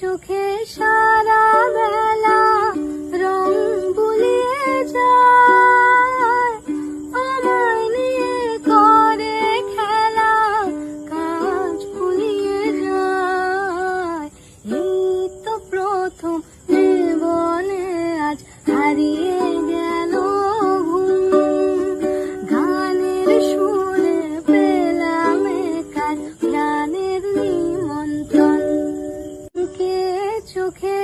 চোখে সারা বেলা রং বুলিয়ে যায়, আমায় নিয়ে করে খেলা কাজ ভুলিয়ে যায়। এই তো প্রথম জীবনে আজ হারিয়ে গেল ঘুম, গানের সুরে পেলাম কাজ প্রাণের নিমন্ত্রণ। কে চোখে